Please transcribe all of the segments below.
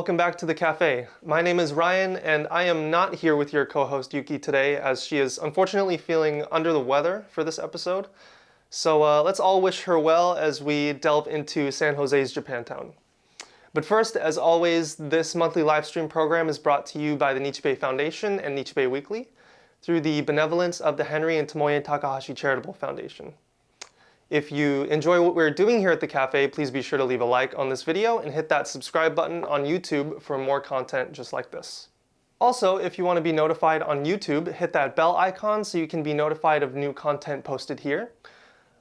welcome back to the cafe. My name is Ryan and I am not here with your co-host Yuki today as she is unfortunately feeling under the weather for this episode. So let's all wish her well as we delve into San Jose's Japantown. But first, as always, this monthly live stream program is brought to you by the Nichi Bei Foundation and Nichi Bei Weekly through the benevolence of the Henry and Tomoe Takahashi Charitable Foundation. If you enjoy what we're doing here at the cafe, please be sure to leave a like on this video and hit that subscribe button on YouTube for more content just like this. Also, if you want to be notified on YouTube, hit that bell icon so you can be notified of new content posted here.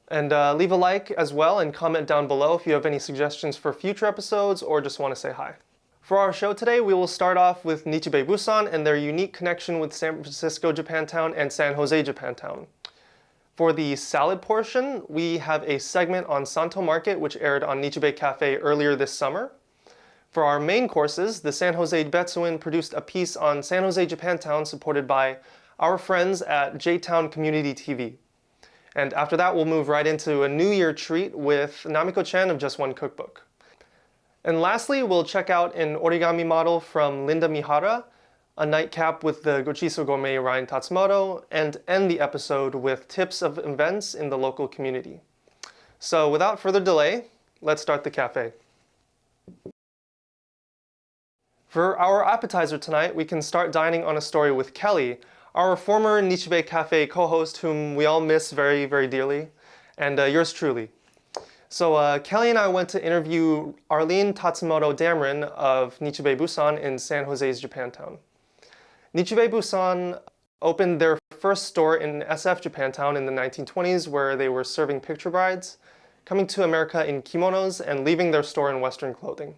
And leave a like as well and comment down below if you have any suggestions for future episodes or just want to say hi. For our show today, we will start off with Nichi Bei Bussan and their unique connection with San Francisco Japantown and San Jose Japantown. For the salad portion, we have a segment on Santo Market, which aired on Nichi Bei Cafe earlier this summer. For our main courses, the San Jose Betsuin produced a piece on San Jose Japantown supported by our friends at J-Town Community TV. And after that, we'll move right into a New Year treat with Namiko Chen of Just One Cookbook. And lastly, we'll check out an origami model from Linda Mihara, a nightcap with the Gochiso Gourmet Ryan Tatsumoto, and end the episode with tips of events in the local community. So without further delay, let's start the cafe. For our appetizer tonight, we can start dining on a story with Kelly, our former Nichi Bei Cafe co-host whom we all miss very, very dearly, and yours truly. So Kelly and I went to interview Arlene Tatsumoto Dameron of Nichi Bei Bussan in San Jose's Japantown. Nichi Bei Bussan opened their first store in SF Japantown in the 1920s where they were serving picture brides, coming to America in kimonos and leaving their store in Western clothing.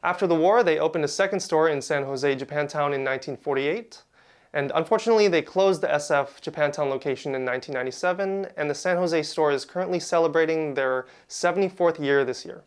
After the war, they opened a second store in San Jose Japantown in 1948, and unfortunately they closed the SF Japantown location in 1997, and the San Jose store is currently celebrating their 74th year this year.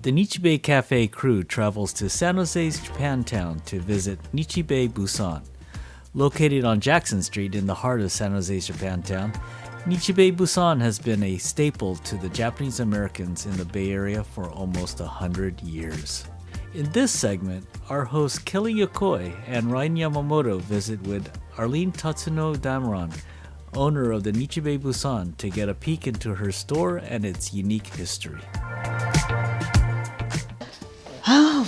The Nichi Bei Cafe crew travels to San Jose's Japantown to visit Nichi Bei Bussan. Located on Jackson Street in the heart of San Jose's Japantown, Nichi Bei Bussan has been a staple to the Japanese Americans in the Bay Area for almost 100 years. In this segment, our hosts Kelly Yokoi and Ryan Yamamoto visit with Arlene Tatsuno Dameron, owner of the Nichi Bei Bussan, to get a peek into her store and its unique history.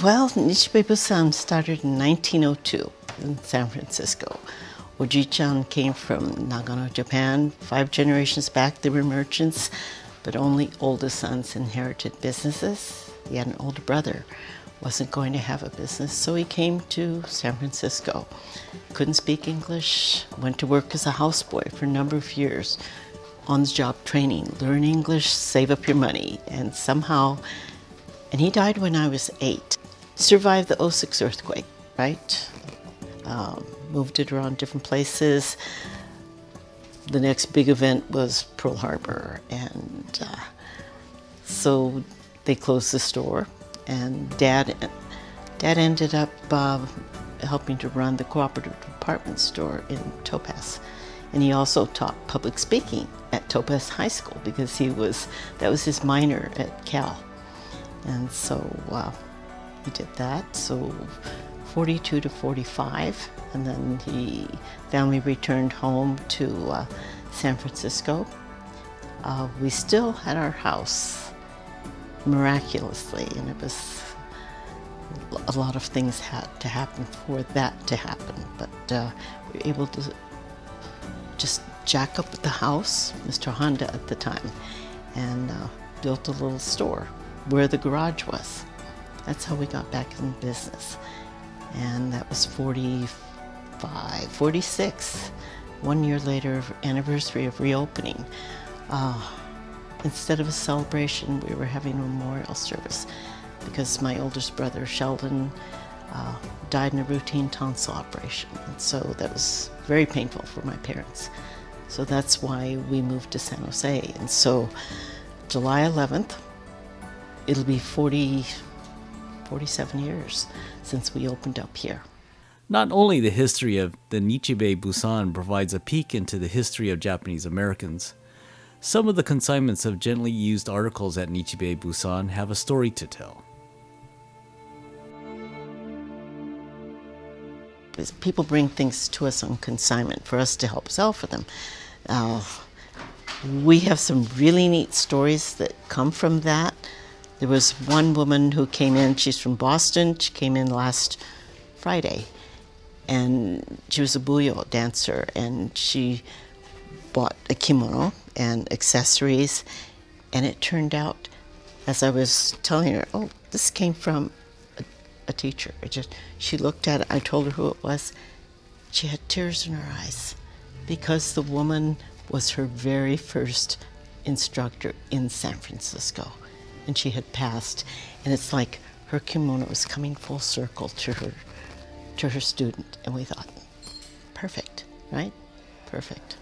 Well, Nichi Bei Bussan started in 1902 in San Francisco. Oji-chan came from Nagano, Japan. 5 generations back, they were merchants, but only oldest sons inherited businesses. He had an older brother, wasn't going to have a business, so he came to San Francisco. Couldn't speak English, went to work as a houseboy for a number of years, on-the-job training, learn English, save up your money, and somehow, and he died when I was 8. Survived the '06 earthquake, right? Moved it around different places. The next big event was Pearl Harbor, and so they closed the store, and Dad ended up helping to run the cooperative department store in Topaz, and he also taught public speaking at Topaz High School because that was his minor at Cal, and so he did that. So 42 to 45, and then family returned home to San Francisco. We still had our house miraculously, and it was a lot of things had to happen for that to happen, but we were able to just jack up the house, Mr. Honda at the time, and built a little store where the garage was. That's how we got back in business. And that was 46, 1 year later, anniversary of reopening. Instead of a celebration, we were having a memorial service because my oldest brother, Sheldon, died in a routine tonsil operation. And so that was very painful for my parents. So that's why we moved to San Jose. And so July 11th, it'll be 47 years since we opened up here. Not only the history of the Nichi Bei Bussan provides a peek into the history of Japanese Americans, some of the consignments of gently used articles at Nichi Bei Bussan have a story to tell. People bring things to us on consignment for us to help sell for them. We have some really neat stories that come from that. There was one woman who came in, she's from Boston, she came in last Friday, and she was a buyo dancer, and she bought a kimono and accessories, and it turned out, as I was telling her, oh, this came from a teacher. She looked at it, I told her who it was. She had tears in her eyes because the woman was her very first instructor in San Francisco, and she had passed, and it's like her kimono was coming full circle to her student, and we thought, perfect, right? Perfect.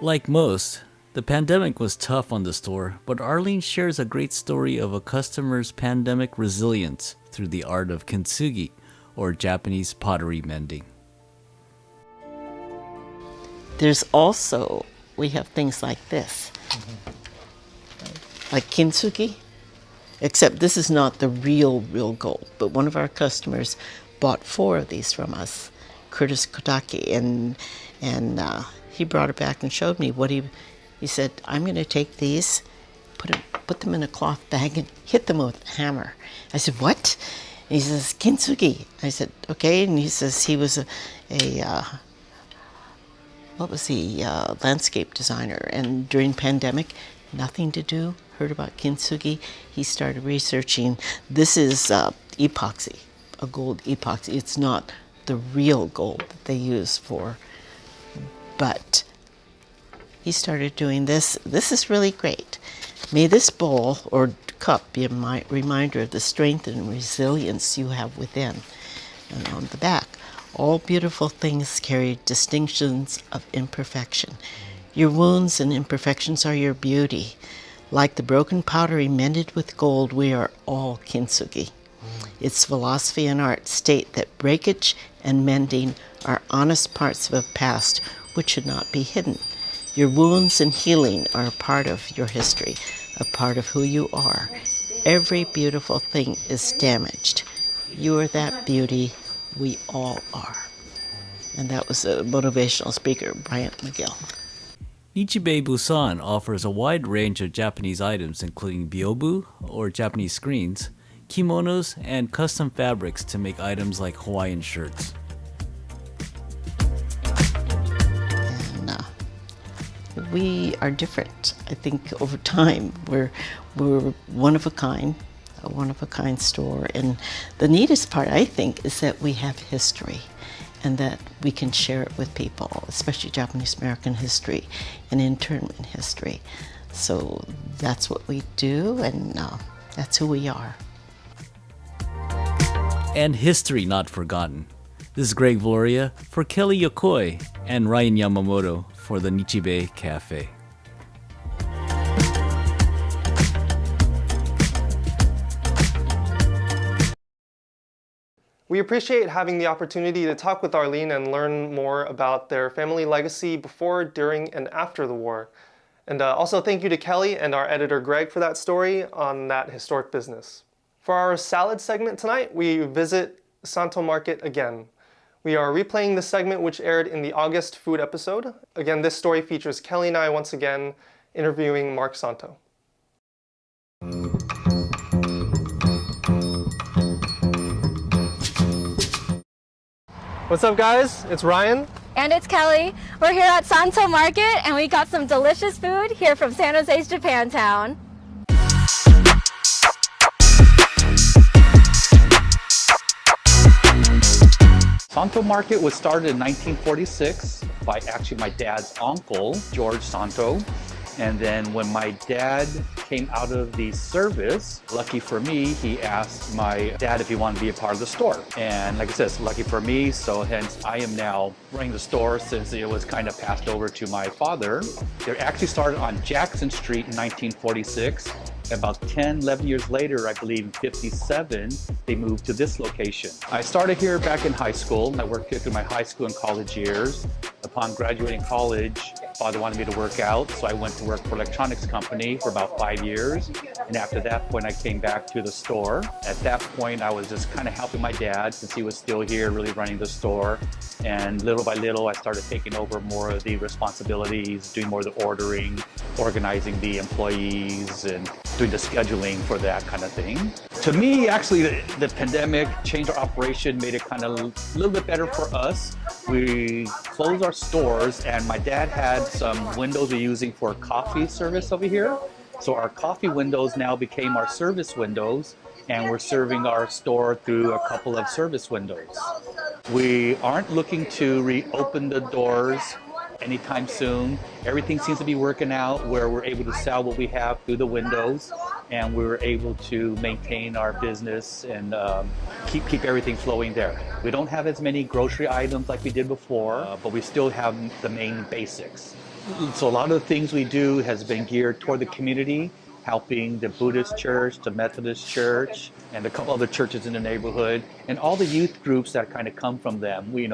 Like most, the pandemic was tough on the store, but Arlene shares a great story of a customer's pandemic resilience through the art of kintsugi, or Japanese pottery mending. There's also, we have things like this, like kintsugi, except this is not the real gold, but one of our customers bought 4 of these from us, Curtis Kodaki, and he brought it back and showed me what he said, I'm going to take these, put them in a cloth bag and hit them with a hammer. I said, what? And he says, kintsugi. I said, okay. And he says he was landscape designer, and during pandemic, nothing to do, heard about kintsugi. He started researching. This is epoxy, a gold epoxy. It's not the real gold that they use for, but he started doing this. This is really great. May this bowl or cup be a reminder of the strength and resilience you have within. And on the back, all beautiful things carry distinctions of imperfection. Your wounds and imperfections are your beauty. Like the broken pottery mended with gold, we are all kintsugi. Its philosophy and art state that breakage and mending are honest parts of a past which should not be hidden. Your wounds and healing are a part of your history, a part of who you are. Every beautiful thing is damaged. You are that beauty. We all are. And that was a motivational speaker, Bryant McGill. Nichi Bei Bussan offers a wide range of Japanese items including byobu, or Japanese screens, kimonos, and custom fabrics to make items like Hawaiian shirts. And we are different. I think over time we're one of a kind store. And the neatest part, I think, is that we have history and that we can share it with people, especially Japanese American history and internment history. So that's what we do, and that's who we are. And history not forgotten. This is Greg Valoria for Kelly Yokoi and Ryan Yamamoto for the Nichi Bei Cafe. We appreciate having the opportunity to talk with Arlene and learn more about their family legacy before, during, and after the war. And also thank you to Kelly and our editor Greg for that story on that historic business. For our salad segment tonight, we visit Santo Market again. We are replaying the segment which aired in the August food episode. Again, this story features Kelly and I once again interviewing Mark Santo. What's up, guys? It's Ryan. And it's Kelly. We're here at Santo Market, and we got some delicious food here from San Jose's Japantown. Santo Market was started in 1946 by actually my dad's uncle, George Santo. And then when my dad came out of the service, lucky for me, he asked my dad if he wanted to be a part of the store. And like I said, it's lucky for me, so hence I am now running the store since it was kind of passed over to my father. They actually started on Jackson Street in 1946. About 10, 11 years later, I believe in 57, they moved to this location. I started here back in high school. I worked here through my high school and college years. Upon graduating college, father wanted me to work out, so I went to work for an electronics company for about 5 years. And after that point, I came back to the store. At that point, I was just kind of helping my dad since he was still here, really running the store. And little by little, I started taking over more of the responsibilities, doing more of the ordering, organizing the employees, and doing the scheduling for that kind of thing. To me, actually, the pandemic changed our operation, made it kind of a little bit better for us. We closed our stores, and my dad had some windows we're using for coffee service over here. So our coffee windows now became our service windows, and we're serving our store through a couple of service windows. We aren't looking to reopen the doors anytime soon. Everything seems to be working out where we're able to sell what we have through the windows, and we were able to maintain our business and keep everything flowing there. We don't have as many grocery items like we did before, but we still have the main basics. So a lot of the things we do has been geared toward the community, helping the Buddhist church, the Methodist church, and a couple other churches in the neighborhood, and all the youth groups that kind of come from them. We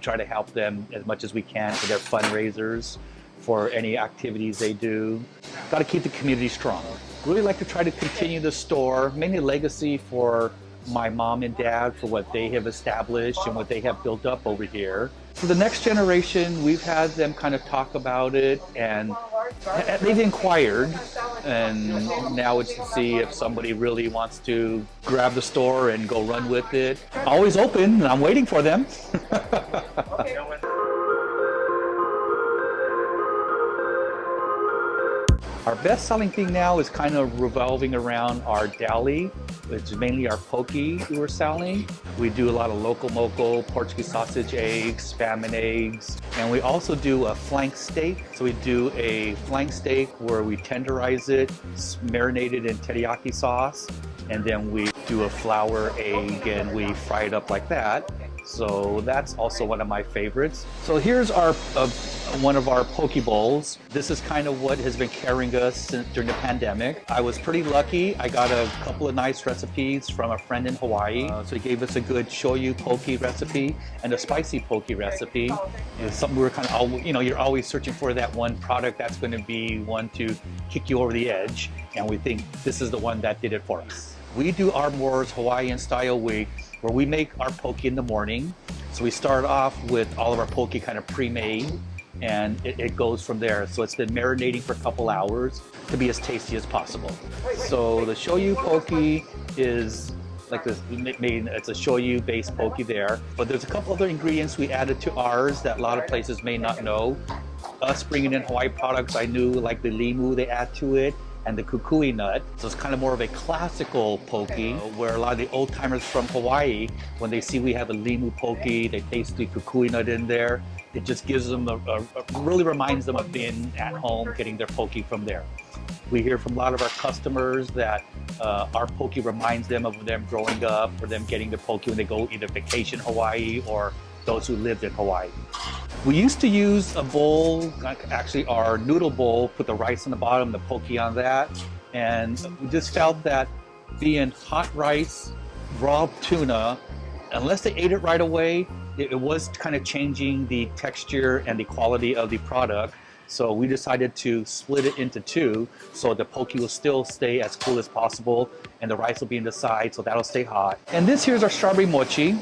try to help them as much as we can for their fundraisers, for any activities they do. Got to keep the community strong. Really like to try to continue the store, mainly legacy for my mom and dad, for what they have established and what they have built up over here. For the next generation, we've had them kind of talk about it, and they've inquired, and now it's to see if somebody really wants to grab the store and go run with it. Always open, and I'm waiting for them. Our best-selling thing now is kind of revolving around our deli. It's mainly our poke we're selling. We do a lot of local moco, Portuguese sausage eggs, Spam and eggs, and we also do a flank steak. So we do a flank steak where we tenderize it, marinate it in teriyaki sauce, and then we do a flour egg and we fry it up like that. So that's also one of my favorites. So here's our one of our poke bowls. This is kind of what has been carrying us during the pandemic. I was pretty lucky. I got a couple of nice recipes from a friend in Hawaii. So he gave us a good shoyu poke recipe and a spicy poke recipe. It's something we were kind of, you're always searching for that one product that's going to be one to kick you over the edge. And we think this is the one that did it for us. We do our more Hawaiian style week where we make our poke in the morning. So we start off with all of our poke kind of pre-made, and it goes from there. So it's been marinating for a couple hours to be as tasty as possible. So the shoyu poke is like this, it's a shoyu based poke there, but there's a couple other ingredients we added to ours that a lot of places may not know. Us bringing in Hawaii products, I knew, like the limu they add to it, and the kukui nut. So it's kind of more of a classical poke, where a lot of the old timers from Hawaii, when they see we have a limu poke, they taste the kukui nut in there. It just gives them really reminds them of being at home, getting their poke from there. We hear from a lot of our customers that our poke reminds them of them growing up, or them getting their poke when they go either vacation Hawaii or those who lived in Hawaii. We used to use a bowl, actually our noodle bowl, put the rice on the bottom, the poke on that, and we just felt that being hot rice, raw tuna, unless they ate it right away, it was kind of changing the texture and the quality of the product. So we decided to split it into two, so the poke will still stay as cool as possible, and the rice will be in the side, so that'll stay hot. And this here's our strawberry mochi.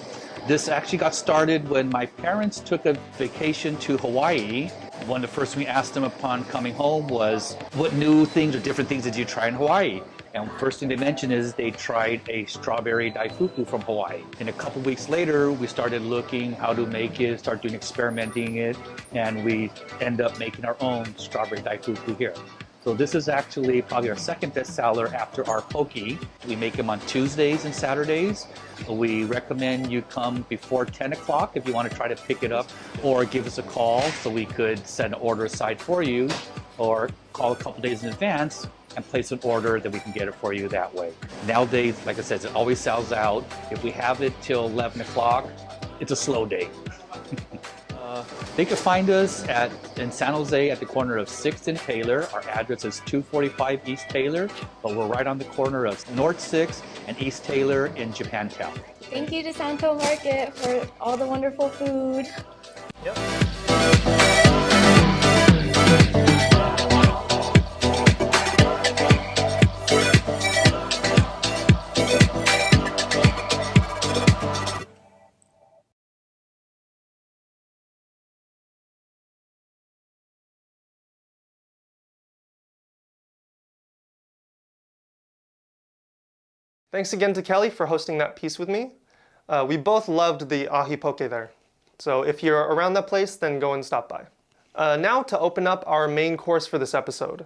This actually got started when my parents took a vacation to Hawaii. One of the first we asked them upon coming home was, what new things or different things did you try in Hawaii? And first thing they mentioned is they tried a strawberry daifuku from Hawaii. And a couple weeks later, we started looking how to make it, start doing experimenting it, and we end up making our own strawberry daifuku here. So this is actually probably our second bestseller after our poke. We make them on Tuesdays and Saturdays. We recommend you come before 10 o'clock if you want to try to pick it up, or give us a call so we could send an order aside for you, or call a couple days in advance and place an order that we can get it for you that way. Nowadays, like I said, it always sells out. If we have it till 11 o'clock, it's a slow day. They can find us in San Jose at the corner of 6th and Taylor. Our address is 245 East Taylor, but we're right on the corner of North 6th and East Taylor in Japantown. Thank you to Santo Market for all the wonderful food. Thanks again to Kelly for hosting that piece with me. We both loved the Ahi Poké there. So if you're around that place, then go and stop by. Now to open up our main course for this episode.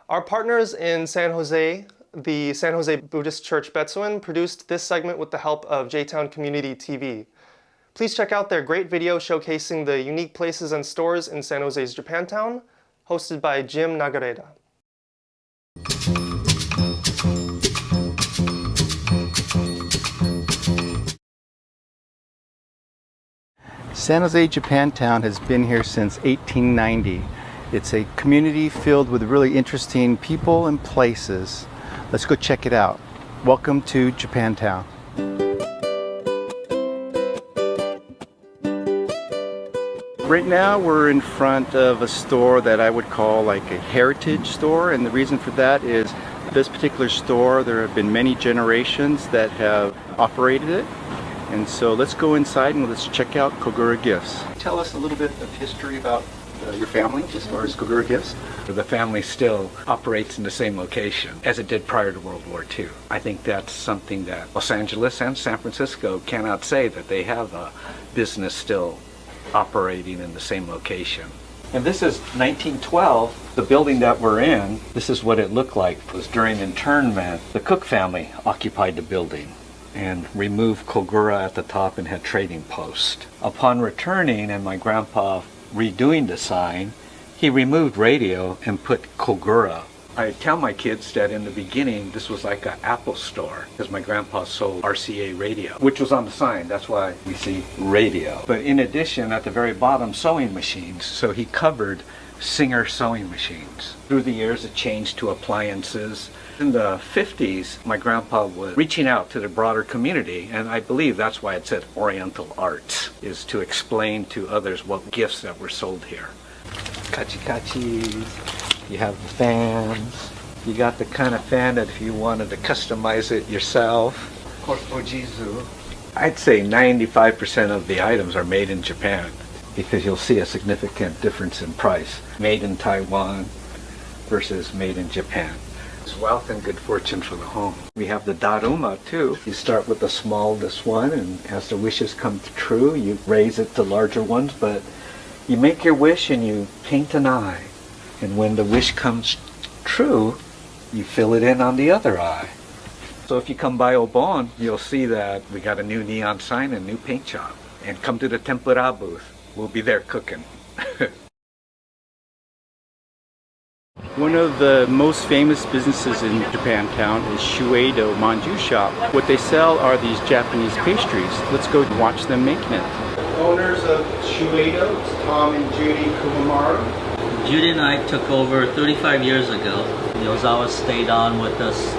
Our partners in San Jose, the San Jose Buddhist Church Betsuan, produced this segment with the help of J-Town Community TV. Please check out their great video showcasing the unique places and stores in San Jose's Japantown, hosted by Jim Nagareda. San Jose Japantown has been here since 1890. It's a community filled with really interesting people and places. Let's go check it out. Welcome to Japantown. Right now we're in front of a store that I would call like a heritage store, and the reason for that is this particular store, there have been many generations that have operated it. And so let's go inside and let's check out Kogura Gifts. Tell us a little bit of history about your family as far as Kogura Gifts. The family still operates in the same location as it did prior to World War II. I think that's something that Los Angeles and San Francisco cannot say, that they have a business still operating in the same location. And this is 1912, the building that we're in. This is what it looked like. It was during internment. The Cook family occupied the building and removed Kogura at the top and had trading post. Upon returning and my grandpa redoing the sign, he removed radio and put Kogura. I tell my kids that in the beginning this was like an Apple store because my grandpa sold RCA radio, which was on the sign. That's why we see radio. But in addition, at the very bottom, sewing machines. So he covered Singer sewing machines. Through the years it changed to appliances. In the 50s, my grandpa was reaching out to the broader community, and I believe that's why it said Oriental Arts, is to explain to others what gifts that were sold here. Kachikachis, you have the fans, you got the kind of fan that if you wanted to customize it yourself. Of course, Ojizu. I'd say 95% of the items are made in Japan, because you'll see a significant difference in price. Made in Taiwan versus made in Japan. It's wealth and good fortune for the home. We have the Daruma too. You start with the smallest one, and as the wishes come true, you raise it to larger ones, but you make your wish and you paint an eye. And when the wish comes true, you fill it in on the other eye. So if you come by Obon, you'll see that we got a new neon sign and new paint job. And come to the tempura booth. We'll be there cooking. One of the most famous businesses in Japantown is Shueido Manju Shop. What they sell are these Japanese pastries. Let's go watch them making it. Owners of Shueido, Tom and Judy Kumamaru. Judy and I took over 35 years ago. Yozawa stayed on with us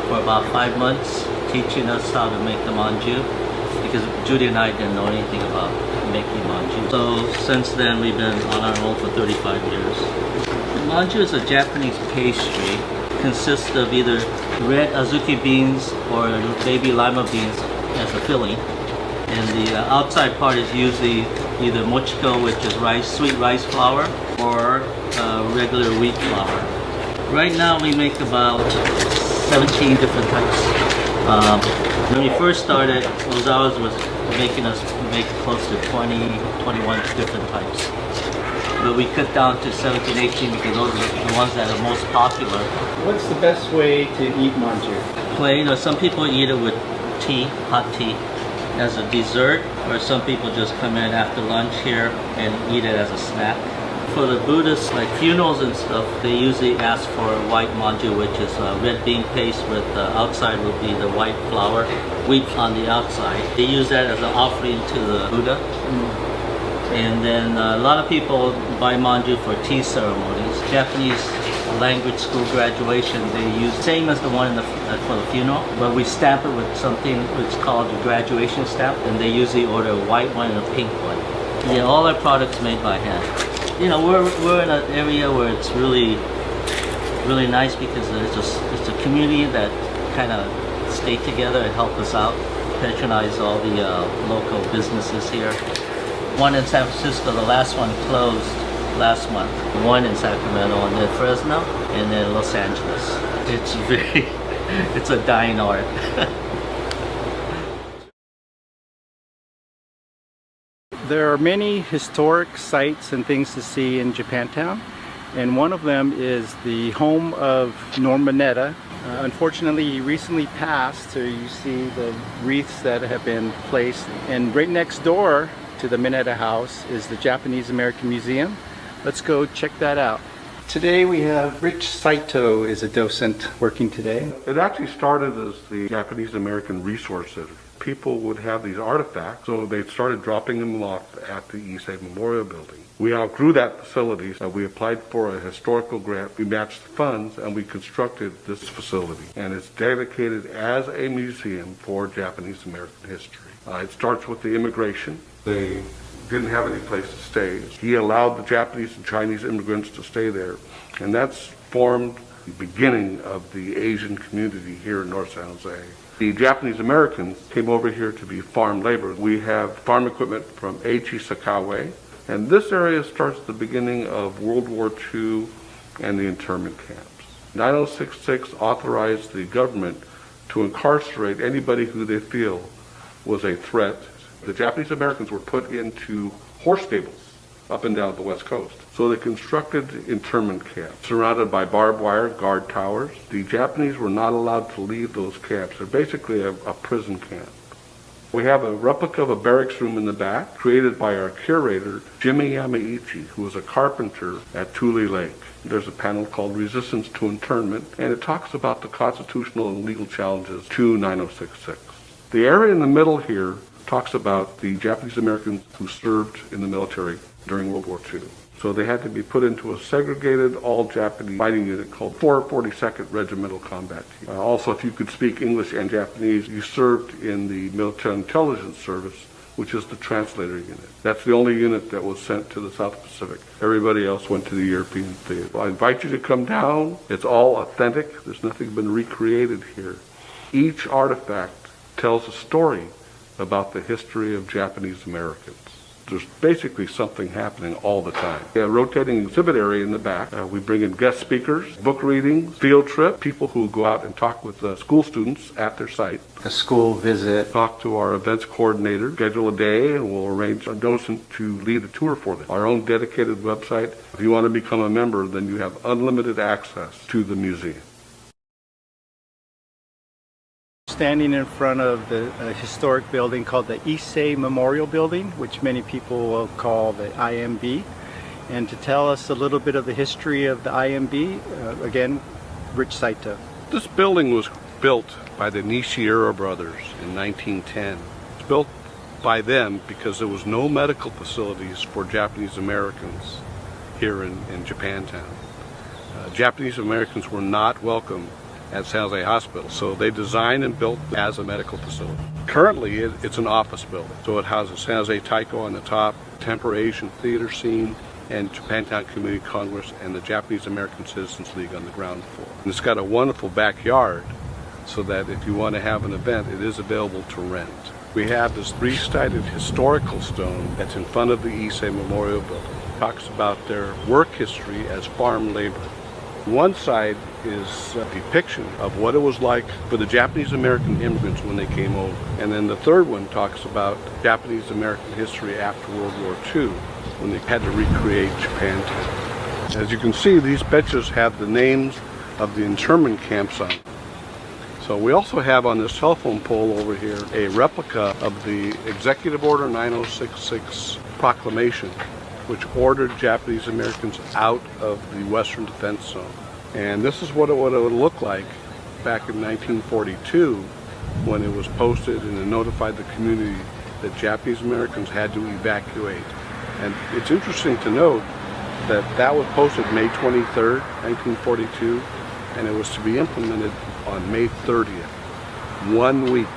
for about 5 months, teaching us how to make the manju, because Judy and I didn't know anything about making manju. So since then we've been on our own for 35 years. Manju is a Japanese pastry. It consists of either red azuki beans or baby lima beans as a filling. And the outside part is usually either mochiko, which is rice, sweet rice flour, or regular wheat flour. Right now we make about 17 different types. When we first started, Ozawa's was making us make close to 20, 21 different types. But we cut down to 17, 18 because those are the ones that are most popular. What's the best way to eat manju? Plain, or some people eat it with tea, hot tea, as a dessert, or some people just come in after lunch here and eat it as a snack. For the Buddhists, like funerals and stuff, they usually ask for white manju, which is red bean paste with the outside will be the white flour, wheat on the outside. They use that as an offering to the Buddha. And then a lot of people buy manju for tea ceremonies. Japanese language school graduation, they use same as the one in for the funeral, but we stamp it with something which is called the graduation stamp, and they usually order a white one and a pink one. Yeah, all our products made by hand. You know, we're in an area where it's really nice because it's a community that kind of stay together and help us out, patronize all the local businesses here. One in San Francisco, the last one closed last month. One in Sacramento, and then Fresno, and then Los Angeles. It's a dying art. There are many historic sites and things to see in Japantown, and one of them is the home of Norm Mineta. Unfortunately, he recently passed, so you see the wreaths that have been placed. And right next door to the Mineta house is the Japanese American Museum. Let's go check that out. Today we have Rich Saito is a docent working today. It actually started as the Japanese American Resource Center. People would have these artifacts, so they started dropping them off at the Issei Memorial Building. We outgrew that facility, so we applied for a historical grant, we matched the funds, and we constructed this facility. And it's dedicated as a museum for Japanese American history. It starts with the immigration. They didn't have any place to stay. He allowed the Japanese and Chinese immigrants to stay there, and that's formed the beginning of the Asian community here in North San Jose. The Japanese Americans came over here to be farm labor. We have farm equipment from Eichi Sakawe, and this area starts the beginning of World War II and the internment camps. 9066 authorized the government to incarcerate anybody who they feel was a threat. The Japanese Americans were put into horse stables up and down the West Coast. So they constructed internment camps surrounded by barbed wire guard towers. The Japanese were not allowed to leave those camps. They're basically a prison camp. We have a replica of a barracks room in the back created by our curator, Jimmy Yamaichi, who was a carpenter at Tule Lake. There's a panel called Resistance to Internment, and it talks about the constitutional and legal challenges to 9066. The area in the middle here talks about the Japanese Americans who served in the military during World War II. So they had to be put into a segregated all-Japanese fighting unit called 442nd Regimental Combat Team. Also, if you could speak English and Japanese, you served in the Military Intelligence Service, which is the translator unit. That's the only unit that was sent to the South Pacific. Everybody else went to the European theater. I invite you to come down. It's all authentic. There's nothing been recreated here. Each artifact tells a story about the history of Japanese Americans. There's basically something happening all the time. We have a rotating exhibit area in the back. We bring in guest speakers, book readings, field trip, people who go out and talk with school students at their site. A school visit. Talk to our events coordinator, schedule a day, and we'll arrange a docent to lead a tour for them. Our own dedicated website. If you want to become a member, then you have unlimited access to the museum. Standing in front of the historic building called the Issei Memorial Building, which many people will call the IMB. And to tell us a little bit of the history of the IMB, again, Rich Saito. This building was built by the Nishimura brothers in 1910. It's built by them because there was no medical facilities for Japanese Americans here in Japantown. Japanese Americans were not welcome at San Jose Hospital, so they designed and built as a medical facility. Currently, it's an office building, so it houses San Jose Taiko on the top, Tempura Asian Theater Scene, and Japantown Community Congress, and the Japanese American Citizens League on the ground floor. And it's got a wonderful backyard, so that if you want to have an event, it is available to rent. We have this three-sided historical stone that's in front of the Issei Memorial Building. It talks about their work history as farm labor. One side is a depiction of what it was like for the Japanese American immigrants when they came over. And then the third one talks about Japanese American history after World War II, when they had to recreate Japantown. As you can see, these benches have the names of the internment camps on them. So we also have on this telephone pole over here a replica of the Executive Order 9066 proclamation, which ordered Japanese Americans out of the Western Defense Zone. And this is what it would look like back in 1942 when it was posted and it notified the community that Japanese Americans had to evacuate And it's interesting to note that that was posted May 23rd, 1942, and it was to be implemented on May 30th. 1 week.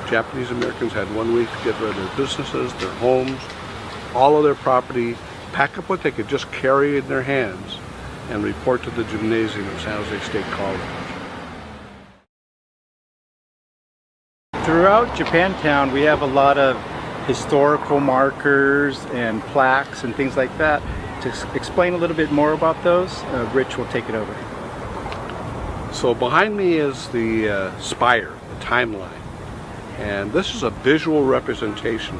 Japanese Americans had 1 week to get rid of their businesses, their homes, all of their property, pack up what they could just carry in their hands, and report to the gymnasium of San Jose State College. Throughout Japantown, we have a lot of historical markers and plaques and things like that. To explain a little bit more about those, Rich will take it over. So behind me is the spire, the timeline. And this is a visual representation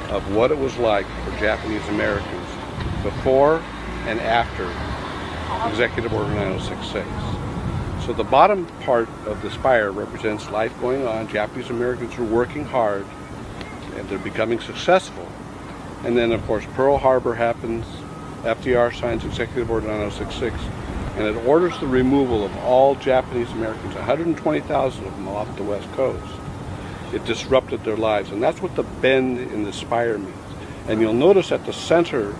of what it was like for Japanese Americans before and after Executive Order 9066. So the bottom part of the spire represents life going on. Japanese Americans are working hard and they're becoming successful. And then of course Pearl Harbor happens, FDR signs Executive Order 9066, and it orders the removal of all Japanese Americans, 120,000 of them off the West Coast. It disrupted their lives, and that's what the bend in the spire means. And you'll notice at the center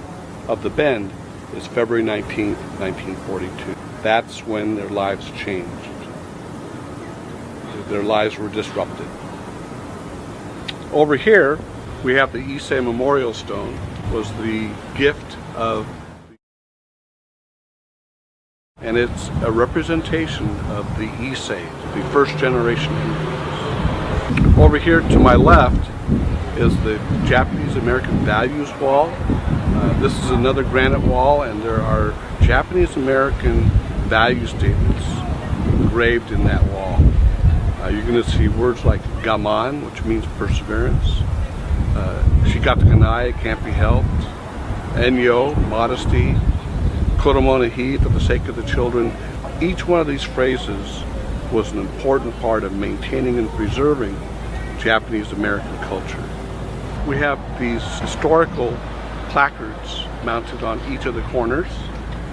of the bend is February 19th, 1942. That's when their lives changed. Their lives were disrupted. Over here, we have the Issei Memorial Stone, was the gift of, and it's a representation of the Issei, the first generation immigrants. Over here to my left is the Japanese American Values Wall. This is another granite wall, and there are Japanese American value statements engraved in that wall. You're going to see words like gaman, which means perseverance, shikatakanai, can't be helped, enyo, modesty, koromo no hi, for the sake of the children. Each one of these phrases was an important part of maintaining and preserving Japanese American culture. We have these historical placards mounted on each of the corners.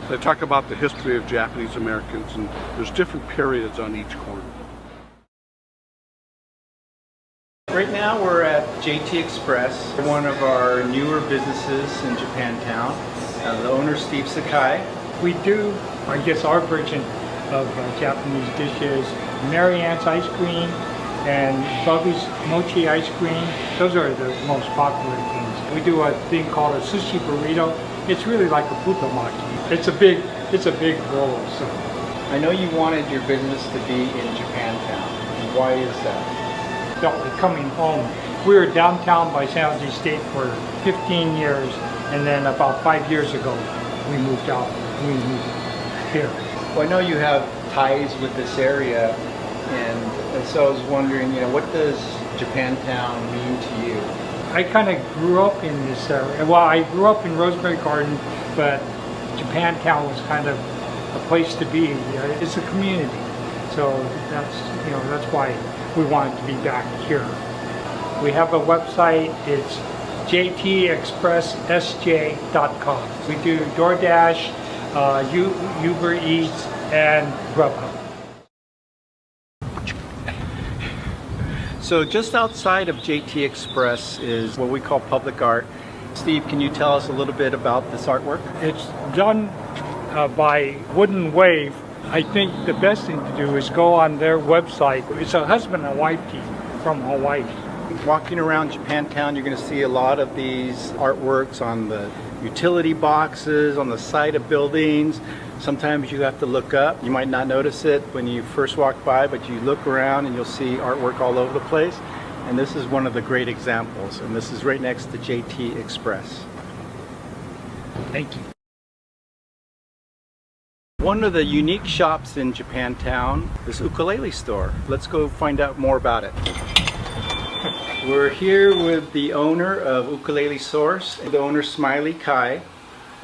They talk about the history of Japanese Americans, and there's different periods on each corner. Right now we're at JT Express, one of our newer businesses in Japantown. The owner, Steve Sakai. We do, I guess, our version of Japanese dishes. Marianne's ice cream and Bubby's mochi ice cream. Those are the most popular things. We do a thing called a sushi burrito. It's really like a futomaki. It's a big roll. So I know you wanted your business to be in Japantown. Why is that? Felt like coming home. We were downtown by San Jose State for 15 years, and then about 5 years ago, we moved out. We moved here. Well, I know you have ties with this area, and so I was wondering, what does Japantown mean to you? I kind of grew up in this area. Well, I grew up in Rosemary Garden, but Japantown was kind of a place to be. It's a community, so that's why we wanted to be back here. We have a website. It's jtexpresssj.com. We do DoorDash, Uber Eats, and Grubhub. So just outside of JT Express is what we call public art. Steve, can you tell us a little bit about this artwork? It's done by Wooden Wave. I think the best thing to do is go on their website. It's a husband and wife team from Hawaii. Walking around Japantown, you're going to see a lot of these artworks on the utility boxes, on the side of buildings. Sometimes you have to look up. You might not notice it when you first walk by, but you look around and you'll see artwork all over the place. And this is one of the great examples. And this is right next to JT Express. Thank you. One of the unique shops in Japantown is ukulele store. Let's go find out more about it. We're here with the owner of Ukulele Source, the owner Smiley Kai.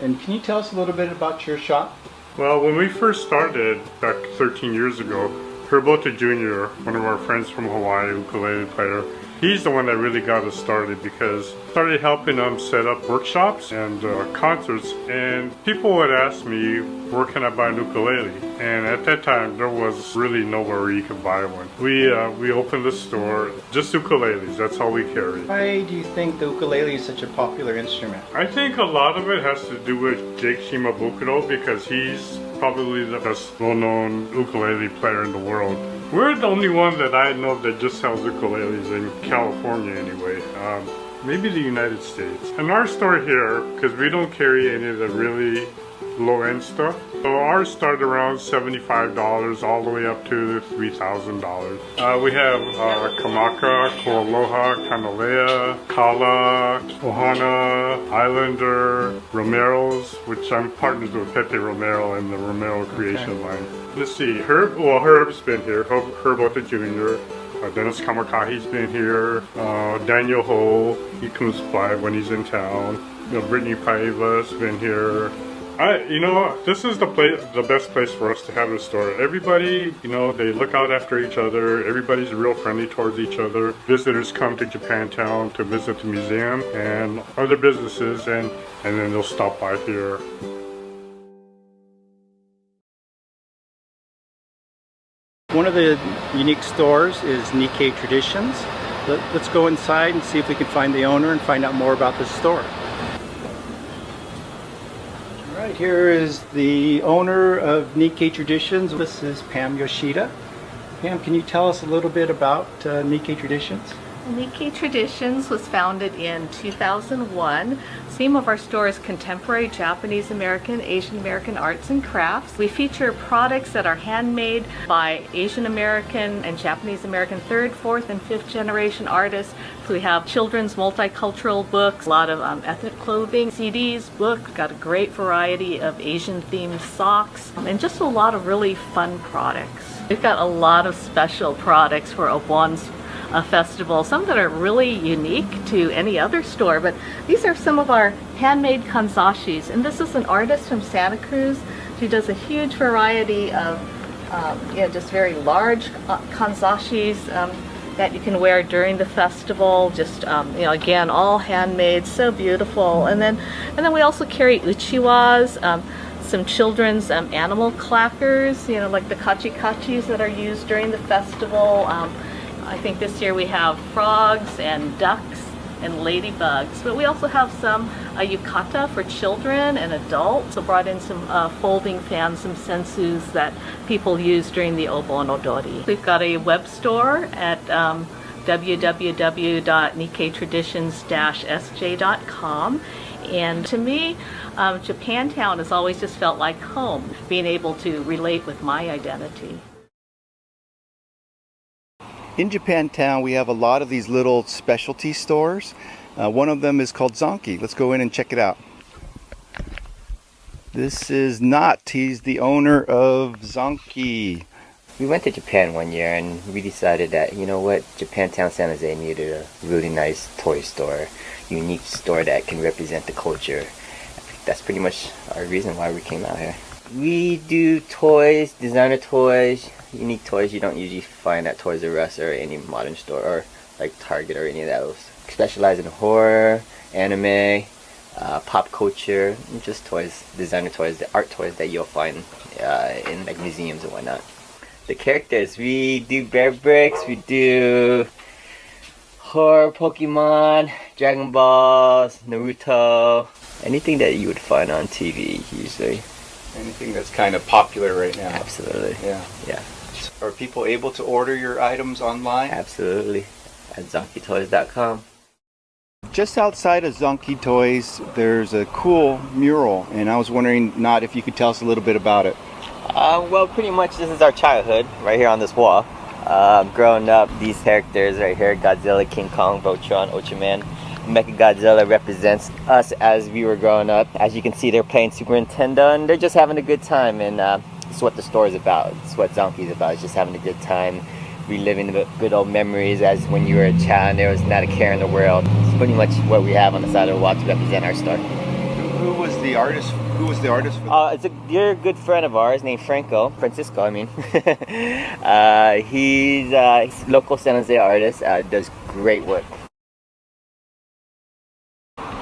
And can you tell us a little bit about your shop? Well, when we first started back 13 years ago, Hiroboto Jr., one of our friends from Hawaii, ukulele player, He's the one that really got us started because I started helping him set up workshops and concerts, and people would ask me, where can I buy an ukulele? And at that time, there was really nowhere where you could buy one. We opened the store, just ukuleles, that's all we carry. Why do you think the ukulele is such a popular instrument? I think a lot of it has to do with Jake Shimabukuro because he's probably the best well-known ukulele player in the world. We're the only one that I know that just sells ukuleles in California anyway. Maybe the United States. And our store here, because we don't carry any of the really low-end stuff, so ours start around $75 all the way up to $3,000. We have Kamaka, Koaloha, Kanalea, Kala, Ohana, Islander, Romero's, which I'm partners with Pepe Romero and the Romero Creation line. Let's see, Herb's been here, Herb Ota Jr., Dennis Kamakahi's been here, Daniel Ho, he comes by when he's in town, Brittany Paiva's been here. This is the best place for us to have a store. Everybody, they look out after each other. Everybody's real friendly towards each other. Visitors come to Japantown to visit the museum and other businesses, and then they'll stop by here. One of the unique stores is Nikkei Traditions. Let's go inside and see if we can find the owner and find out more about this store. Right, here is the owner of Nikkei Traditions. This is Pam Yoshida. Pam, can you tell us a little bit about Nikkei Traditions? Nikkei Traditions was founded in 2001. The theme of our store is contemporary Japanese American, Asian American arts and crafts. We feature products that are handmade by Asian American and Japanese American third, fourth, and fifth generation artists. So we have children's multicultural books, a lot of ethnic clothing, CDs, books. Got a great variety of Asian themed socks, and just a lot of really fun products. We've got a lot of special products for Obon's festival, some that are really unique to any other store, but these are some of our handmade kanzashis, and this is an artist from Santa Cruz. She does a huge variety of just very large kanzashis that you can wear during the festival. Just again, all handmade, so beautiful. And then we also carry uchiwas, some children's animal clackers, like the kachi-kachis that are used during the festival. I think this year we have frogs and ducks and ladybugs, but we also have some yukata for children and adults. So brought in some folding fans, some sensus that people use during the Obon Odori. We've got a web store at www.nikkeitraditions-sj.com. And to me, Japantown has always just felt like home, being able to relate with my identity. In Japantown, we have a lot of these little specialty stores. One of them is called Zonki. Let's go in and check it out. This is Not. He's the owner of Zonki. We went to Japan one year and we decided that, Japantown, San Jose needed a really nice toy store, unique store that can represent the culture. That's pretty much our reason why we came out here. We do toys, designer toys, unique toys you don't usually find at Toys R Us or any modern store or like Target or any of those. We specialize in horror, anime, pop culture, just toys, designer toys, the art toys that you'll find in like museums and whatnot. The characters, we do Bear Bricks, we do horror, Pokemon, Dragon Balls, Naruto, anything that you would find on TV usually. Anything that's kind of popular right now. Absolutely. Yeah. Yeah. Are people able to order your items online? Absolutely. At zonkitoys.com. Just outside of Zonki Toys, there's a cool mural, and I was wondering, Not, if you could tell us a little bit about it. Well, pretty much this is our childhood right here on this wall. Growing up, these characters right here, Godzilla, King Kong, Voltron, Ultraman, Mechagodzilla represents us as we were growing up. As you can see, they're playing Super Nintendo and they're just having a good time, and it's what the store is about. It's what Zonki is about. It's just having a good time, reliving the good old memories as when you were a child and there was not a care in the world. It's pretty much what we have on the side of the wall to represent our store. Who was the artist Who was the artist for that? It's a dear good friend of ours named Francisco, I mean. He's a local San Jose artist, does great work.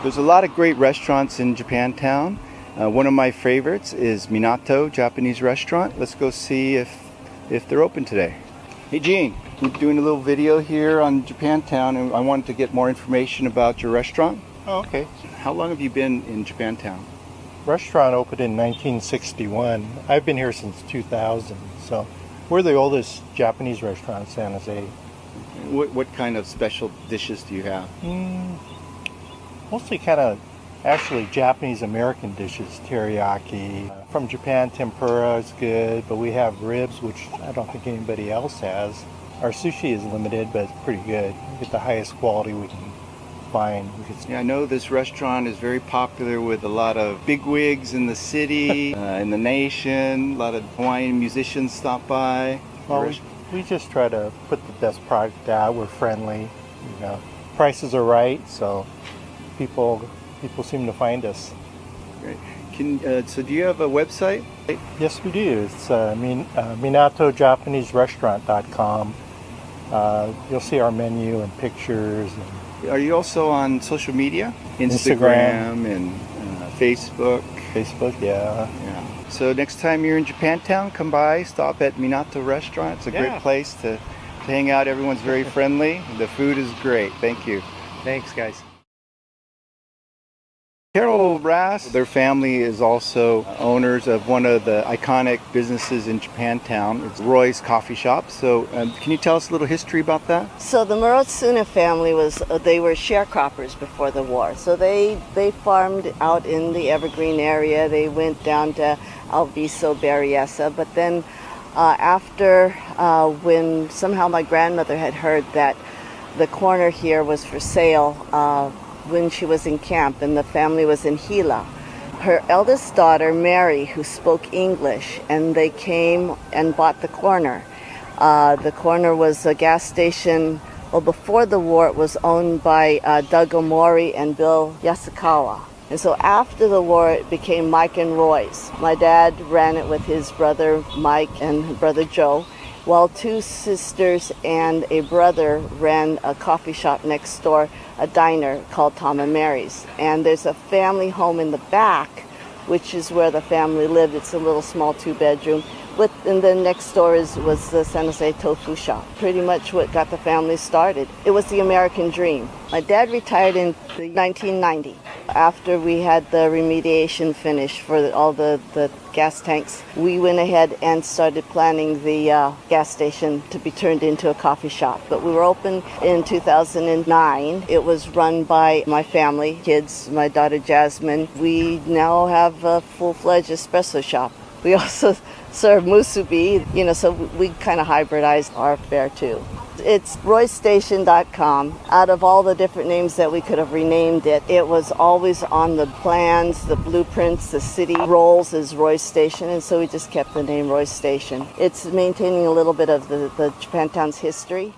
There's a lot of great restaurants in Japantown. One of my favorites is Minato Japanese restaurant. Let's go see if they're open today. Hey Gene, we're doing a little video here on Japantown and I wanted to get more information about your restaurant. Oh, okay. How long have you been in Japantown? Restaurant opened in 1961. I've been here since 2000, so we're the oldest Japanese restaurant in San Jose. What kind of special dishes do you have? Mostly kind of actually Japanese American dishes, teriyaki. From Japan, tempura is good, but we have ribs, which I don't think anybody else has. Our sushi is limited, but it's pretty good. We get the highest quality we can find. Yeah, I know this restaurant is very popular with a lot of bigwigs in the city, in the nation. A lot of Hawaiian musicians stop by. Well, we just try to put the best product out. We're friendly. You know, prices are right, so people seem to find us. Great. So do you have a website? Yes, we do. It's MinatoJapaneseRestaurant.com. You'll see our menu and pictures. Are you also on social media? Instagram and Facebook? Facebook, yeah. So next time you're in Japantown, come by, stop at Minato Restaurant. It's a great place to hang out. Everyone's very friendly. The food is great. Thank you. Thanks, guys. Carol Rass, their family is also owners of one of the iconic businesses in Japantown. It's Roy's Coffee Shop. So can you tell us a little history about that? So the Muratsuna family they were sharecroppers before the war. So they farmed out in the Evergreen area. They went down to Alviso, Berryessa. But then after when somehow my grandmother had heard that the corner here was for sale, when she was in camp and the family was in Gila. Her eldest daughter, Mary, who spoke English, and they came and bought the corner. The corner was a gas station. Well, before the war, it was owned by Doug Omori and Bill Yasukawa. And so after the war, it became Mike and Roy's. My dad ran it with his brother Mike and brother Joe, while two sisters and a brother ran a coffee shop next door, a diner called Tom and Mary's. And there's a family home in the back, which is where the family lived. It's a little small 2-bedroom. And then next door was the San Jose Tofu Shop. Pretty much what got the family started. It was the American dream. My dad retired in 1990. After we had the remediation finished for all the gas tanks, we went ahead and started planning the gas station to be turned into a coffee shop. But we were open in 2009. It was run by my family, kids, my daughter Jasmine. We now have a full-fledged espresso shop. We also serve musubi, so we kind of hybridize our fare too. It's roystation.com. Out of all the different names that we could have renamed it, it was always on the plans, the blueprints, the city rolls as Roy's Station, and so we just kept the name Roy's Station. It's maintaining a little bit of the Japantown's history.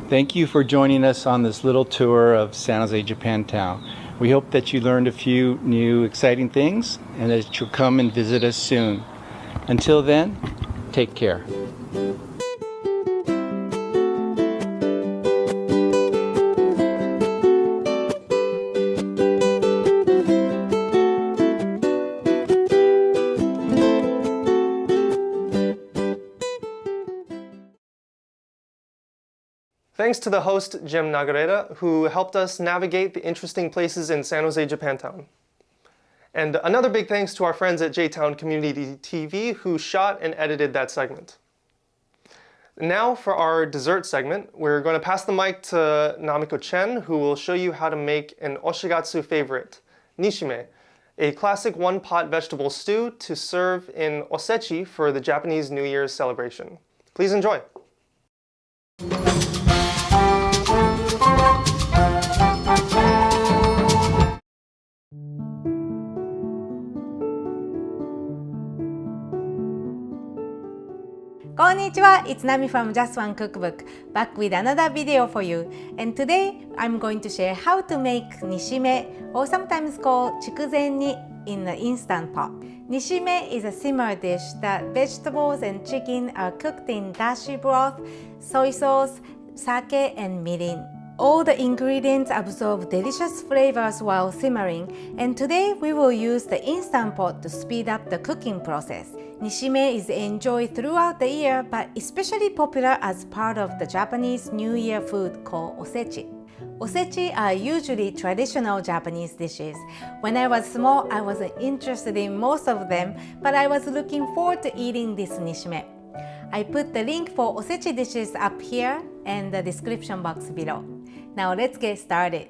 Thank you for joining us on this little tour of San Jose Japantown. We hope that you learned a few new exciting things and that you'll come and visit us soon. Until then, take care. Thanks to the host, Jim Nagareta, who helped us navigate the interesting places in San Jose, Japantown. And another big thanks to our friends at J-Town Community TV who shot and edited that segment. Now for our dessert segment, we're going to pass the mic to Namiko Chen, who will show you how to make an oshigatsu favorite, Nishime, a classic one-pot vegetable stew to serve in osechi for the Japanese New Year's celebration. Please enjoy. こんにちは, it's Nami from Just One Cookbook, back with another video for you. And today I'm going to share how to make nishime, or sometimes called 筑前煮 in the instant pot. Nishime is a simmer dish that vegetables and chicken are cooked in dashi broth, soy sauce, sake, and mirin. All the ingredients absorb delicious flavors while simmering, and today we will use the instant pot to speed up the cooking process. Nishime is enjoyed throughout the year, but especially popular as part of the Japanese New Year food called osechi. Osechi are usually traditional Japanese dishes. When I was small, I wasn't interested in most of them, but I was looking forward to eating this nishime. I put the link for osechi dishes up here and the description box below. Now let's get started.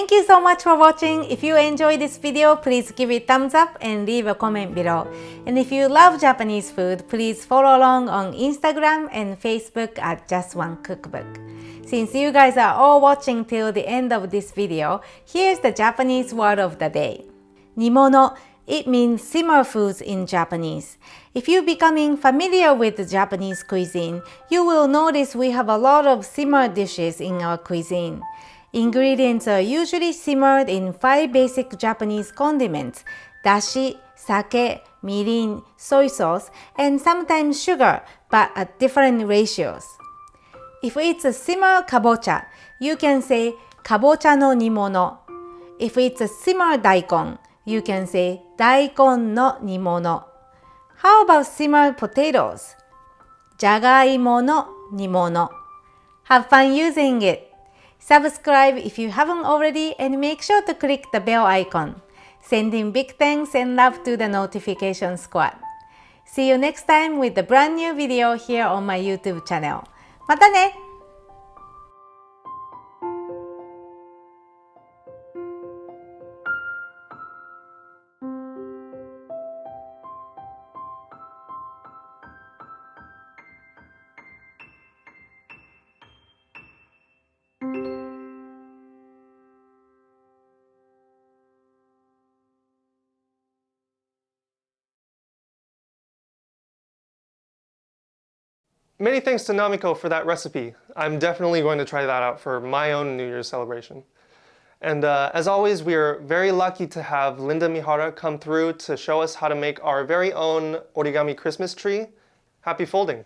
Thank you so much for watching. If you enjoyed this video, please give it a thumbs up and leave a comment below. And if you love Japanese food, please follow along on Instagram and Facebook at Just One Cookbook. Since you guys are all watching till the end of this video, here's the Japanese word of the day. Nimono. It means simmer foods in Japanese. If you're becoming familiar with the Japanese cuisine, you will notice we have a lot of simmer dishes in our cuisine. Ingredients are usually simmered in 5 basic Japanese condiments: dashi, sake, mirin, soy sauce, and sometimes sugar, but at different ratios. If it's a simmer kabocha, you can say kabocha no nimono. If it's a simmer daikon, you can say daikon no nimono. How about simmer potatoes? Jagaimo no nimono. Have fun using it. Subscribe if you haven't already and make sure to click the bell icon. Sending big thanks and love to the notification squad. See you next time with a brand new video here on my YouTube channel. またね! Many thanks to Namiko for that recipe. I'm definitely going to try that out for my own New Year's celebration. And as always, we are very lucky to have Linda Mihara come through to show us how to make our very own origami Christmas tree. Happy folding!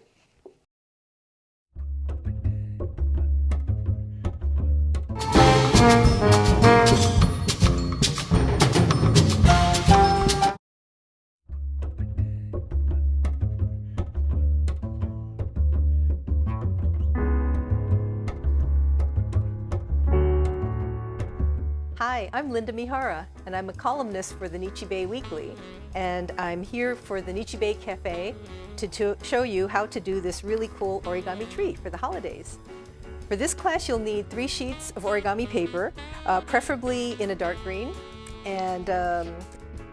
Hi, I'm Linda Mihara, and I'm a columnist for the Nichi Bei Weekly, and I'm here for the Nichi Bei Cafe to show you how to do this really cool origami tree for the holidays. For this class, you'll need 3 sheets of origami paper, preferably in a dark green, and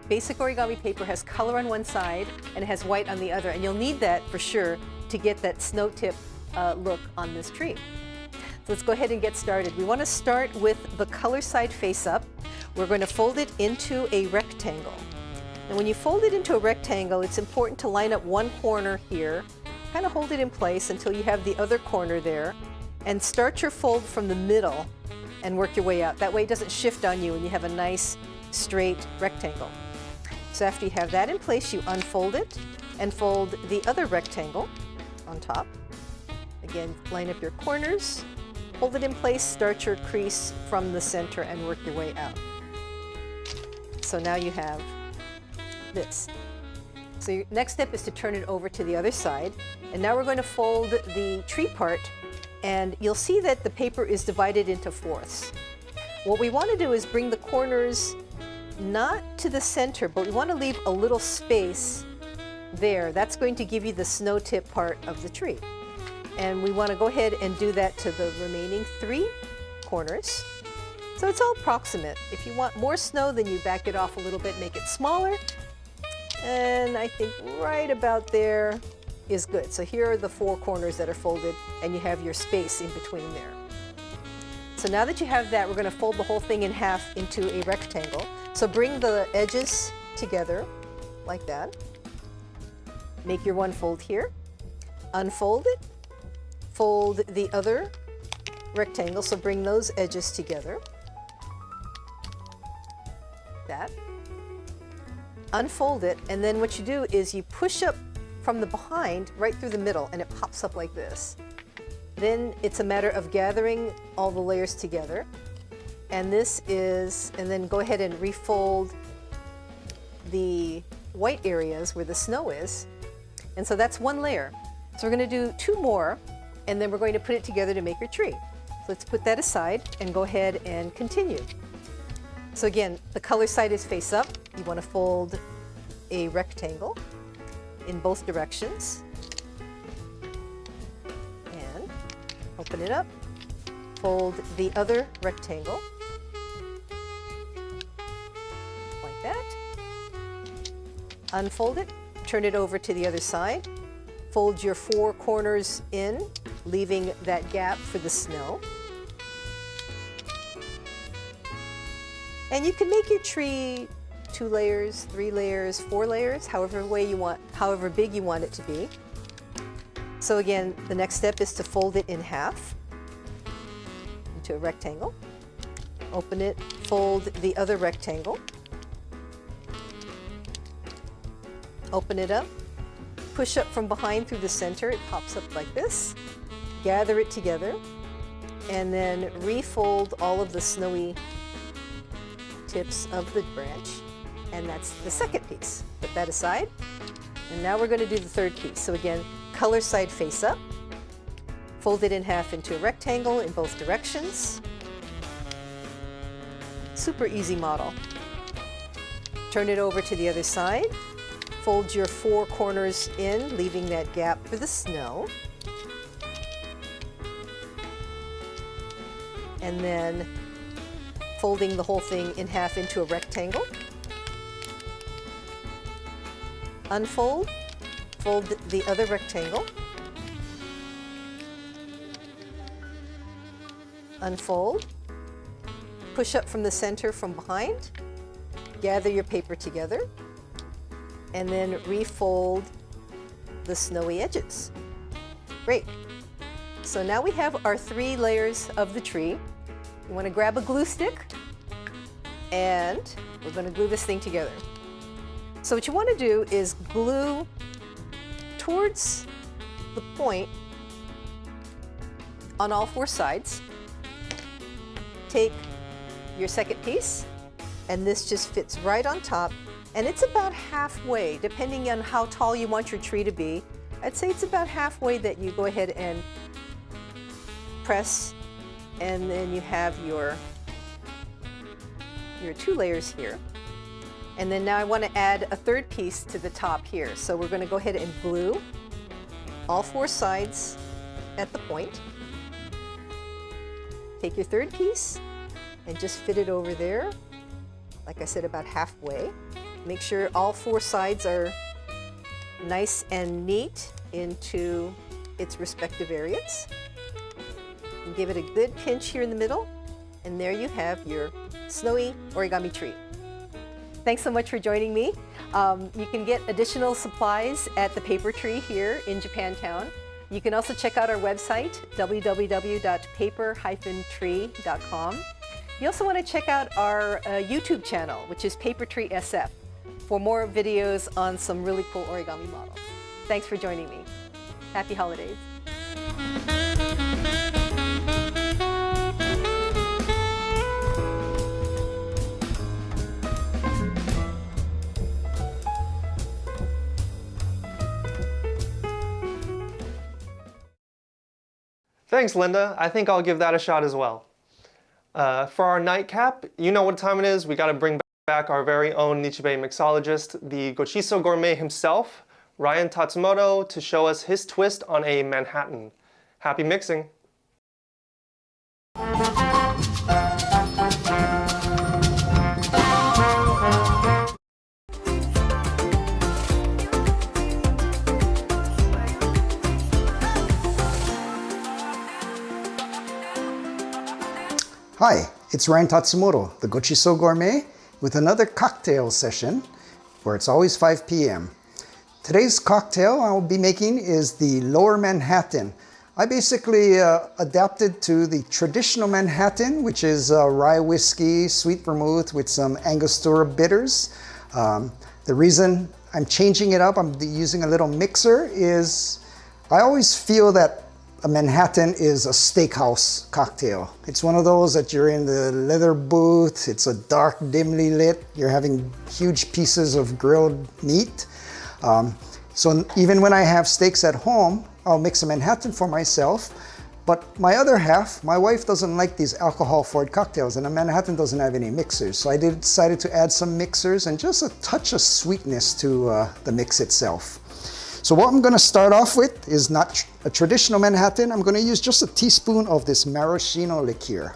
basic origami paper has color on one side and it has white on the other, and you'll need that for sure to get that snow tip look on this tree. Let's go ahead and get started. We want to start with the color side face up. We're going to fold it into a rectangle. And when you fold it into a rectangle, it's important to line up one corner here, kind of hold it in place until you have the other corner there, and start your fold from the middle and work your way out. That way it doesn't shift on you and you have a nice straight rectangle. So after you have that in place, you unfold it and fold the other rectangle on top. Again, line up your corners. Hold it in place, start your crease from the center and work your way out. So now you have this. So your next step is to turn it over to the other side. And now we're going to fold the tree part, and you'll see that the paper is divided into fourths. What we want to do is bring the corners not to the center, but we want to leave a little space there. That's going to give you the snow tip part of the tree. And we want to go ahead and do that to the remaining 3 corners. So it's all approximate. If you want more snow, then you back it off a little bit, make it smaller. And I think right about there is good. So here are the 4 corners that are folded, and you have your space in between there. So now that you have that, we're going to fold the whole thing in half into a rectangle. So bring the edges together like that. Make your one fold here. Unfold it. Fold the other rectangle, so bring those edges together. That. Unfold it, and then what you do is you push up from the behind right through the middle, and it pops up like this. Then it's a matter of gathering all the layers together. And then go ahead and refold the white areas where the snow is. And so that's one layer. So we're going to do 2 more, and then we're going to put it together to make your tree. So let's put that aside and go ahead and continue. So again, the color side is face up. You want to fold a rectangle in both directions. And open it up. Fold the other rectangle. Unfold it, turn it over to the other side. Fold your 4 corners in, leaving that gap for the snow. And you can make your tree 2 layers, 3 layers, 4 layers, however big you want it to be. So again, the next step is to fold it in half into a rectangle. Open it, fold the other rectangle. Open it up, push up from behind through the center, it pops up like this. Gather it together, and then refold all of the snowy tips of the branch, and that's the second piece. Put that aside, and now we're going to do the third piece. So again, color side face up, fold it in half into a rectangle in both directions. Super easy model. Turn it over to the other side. Fold your 4 corners in, leaving that gap for the snow. And then folding the whole thing in half into a rectangle. Unfold, fold the other rectangle. Unfold, push up from the center from behind, gather your paper together, and then refold the snowy edges. Great. So now we have our 3 layers of the tree. You want to grab a glue stick, and we're going to glue this thing together. So what you want to do is glue towards the point on all 4 sides. Take your second piece, and this just fits right on top, and it's about halfway, depending on how tall you want your tree to be. I'd say it's about halfway that you go ahead and press, and then you have your 2 layers here. And then now I want to add a third piece to the top here. So we're going to go ahead and glue all 4 sides at the point. Take your third piece and just fit it over there. Like I said, about halfway. Make sure all 4 sides are nice and neat into its respective areas. And give it a good pinch here in the middle. And there you have your snowy origami tree. Thanks so much for joining me. You can get additional supplies at the Paper Tree here in Japantown. You can also check out our website, www.paper-tree.com. You also want to check out our YouTube channel, which is Paper Tree SF, for more videos on some really cool origami models. Thanks for joining me. Happy holidays. Thanks, Linda. I think I'll give that a shot as well. For our nightcap, you know what time it is. We got to bring back our very own Nichi Bei mixologist, the Gochiso Gourmet himself, Ryan Tatsumoto, to show us his twist on a Manhattan. Happy mixing. Hi, it's Ryan Tatsumoto, the Gochiso Gourmet, with another cocktail session where it's always 5 p.m. Today's cocktail I'll be making is the Lower Manhattan. I basically adapted to the traditional Manhattan, which is rye whiskey, sweet vermouth with some Angostura bitters. The reason I'm changing it up, I'm using a little mixer, is I always feel that a Manhattan is a steakhouse cocktail. It's one of those that you're in the leather booth, it's a dark, dimly lit, you're having huge pieces of grilled meat. So even when I have steaks at home, I'll mix a Manhattan for myself, but my other half, my wife doesn't like these alcohol-forward cocktails, and a Manhattan doesn't have any mixers. So I decided to add some mixers and just a touch of sweetness to the mix itself. So what I'm going to start off with is not a traditional Manhattan. I'm going to use just a teaspoon of this maraschino liqueur.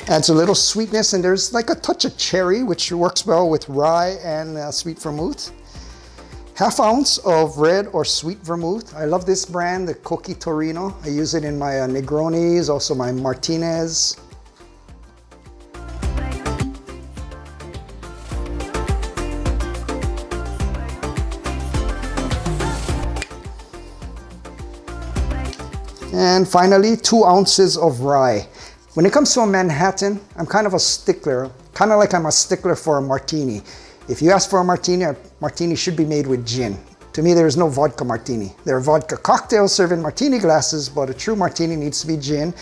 Adds a little sweetness, and there's like a touch of cherry, which works well with rye and sweet vermouth. Half ounce of red or sweet vermouth. I love this brand, the Koki Torino. I use it in my Negronis, also my Martinez. And finally, 2 ounces of rye. When it comes to a Manhattan, I'm kind of a stickler, kind of like I'm a stickler for a martini. If you ask for a martini should be made with gin. To me, there is no vodka martini. There are vodka cocktails served in martini glasses, but a true martini needs to be gin.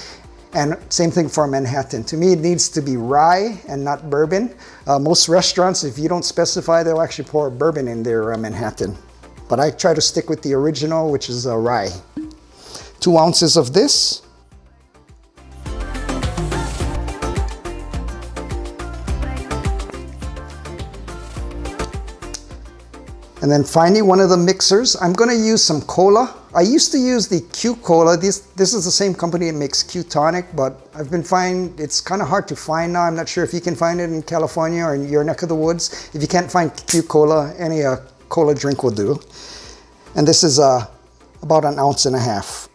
And same thing for a Manhattan. To me, it needs to be rye and not bourbon. Most restaurants, if you don't specify, they'll actually pour bourbon in their Manhattan. But I try to stick with the original, which is rye. 2 ounces of this. And then finally, one of the mixers, I'm going to use some cola. I used to use the Q Cola. This is the same company that makes Q Tonic, but I've been finding it's kind of hard to find now. I'm not sure if you can find it in California or in your neck of the woods. If you can't find Q Cola, any cola drink will do. And this is about 1.5 ounces.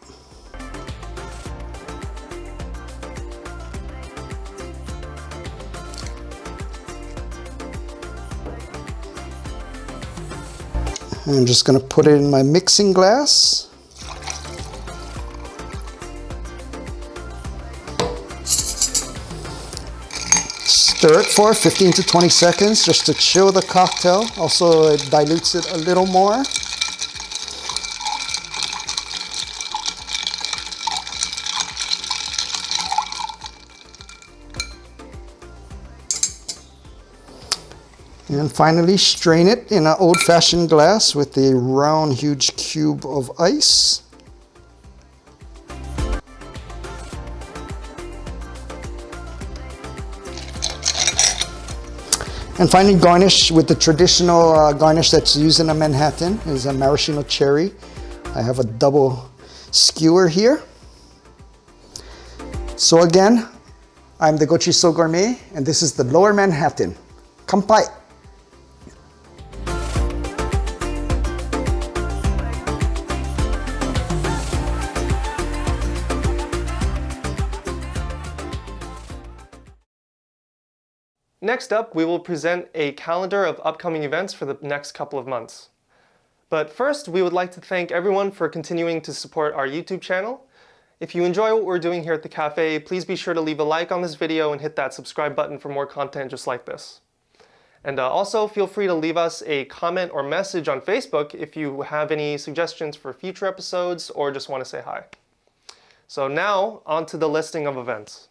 I'm just going to put it in my mixing glass. Stir it for 15 to 20 seconds just to chill the cocktail. Also, it dilutes it a little more. And finally, strain it in an old-fashioned glass with a round, huge cube of ice. And finally, garnish with the traditional garnish that's used in a Manhattan is a maraschino cherry. I have a double skewer here. So again, I'm the Gochiso Gourmet, and this is the Lower Manhattan. Kanpai! Next up, we will present a calendar of upcoming events for the next couple of months. But first, we would like to thank everyone for continuing to support our YouTube channel. If you enjoy what we're doing here at the cafe, please be sure to leave a like on this video and hit that subscribe button for more content just like this. And also, feel free to leave us a comment or message on Facebook if you have any suggestions for future episodes or just want to say hi. So now, on to the listing of events.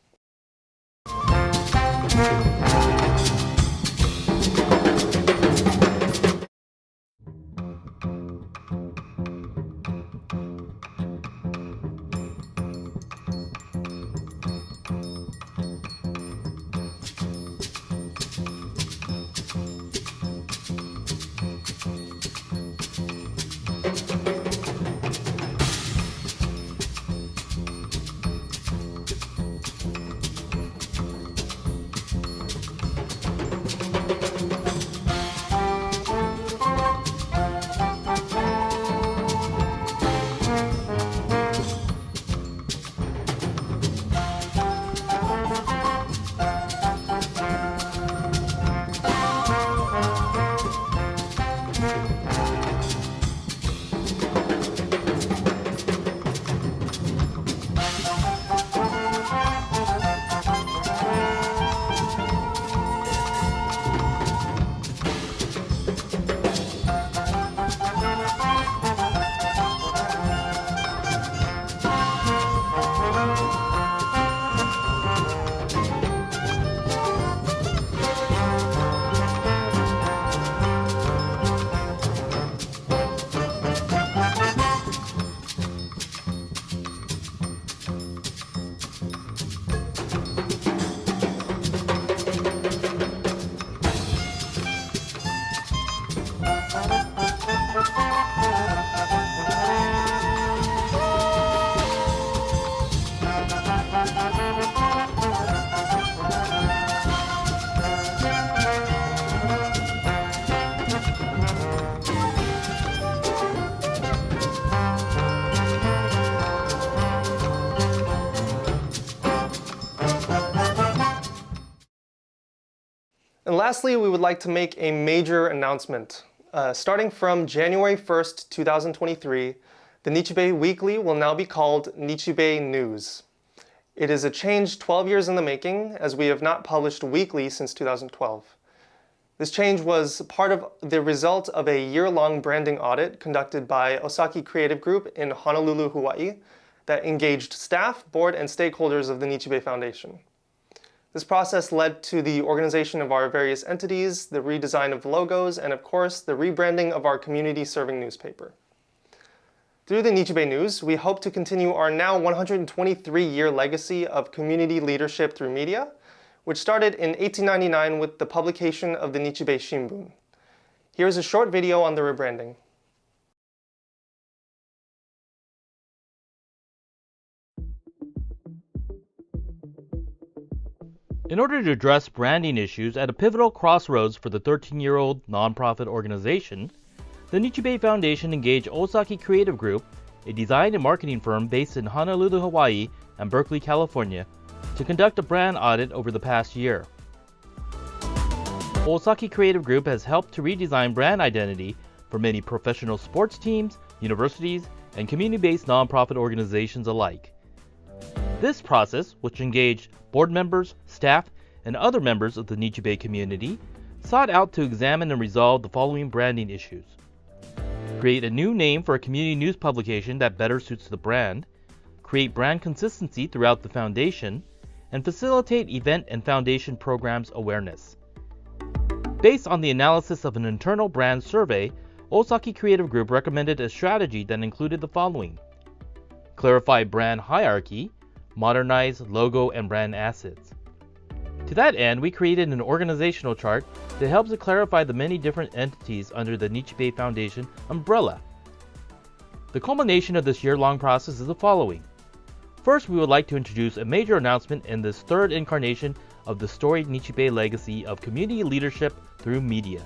And lastly, we would like to make a major announcement. Starting from January 1st, 2023, the Nichi Bei Weekly will now be called Nichi Bei News. It is a change 12 years in the making, as we have not published weekly since 2012. This change was part of the result of a year-long branding audit conducted by Osaki Creative Group in Honolulu, Hawaii, that engaged staff, board, and stakeholders of the Nichi Bei Foundation. This process led to the organization of our various entities, the redesign of logos, and of course, the rebranding of our community-serving newspaper. Through the Nichi Bei News, we hope to continue our now 123-year legacy of community leadership through media, which started in 1899 with the publication of the Nichi Bei Shimbun. Here's a short video on the rebranding. In order to address branding issues at a pivotal crossroads for the 13-year-old nonprofit organization, the Nichi Bei Foundation engaged Osaki Creative Group, a design and marketing firm based in Honolulu, Hawaii, and Berkeley, California, to conduct a brand audit over the past year. Osaki Creative Group has helped to redesign brand identity for many professional sports teams, universities, and community-based nonprofit organizations alike. This process, which engaged board members, staff, and other members of the Nichi Bei community, sought out to examine and resolve the following branding issues. Create a new name for a community news publication that better suits the brand, create brand consistency throughout the foundation, and facilitate event and foundation programs awareness. Based on the analysis of an internal brand survey, Osaki Creative Group recommended a strategy that included the following: clarify brand hierarchy, modernize logo and brand assets. To that end, we created an organizational chart that helps to clarify the many different entities under the Nichi Bei Foundation umbrella. The culmination of this year-long process is the following. First, we would like to introduce a major announcement in this third incarnation of the storied Nichi Bei legacy of community leadership through media,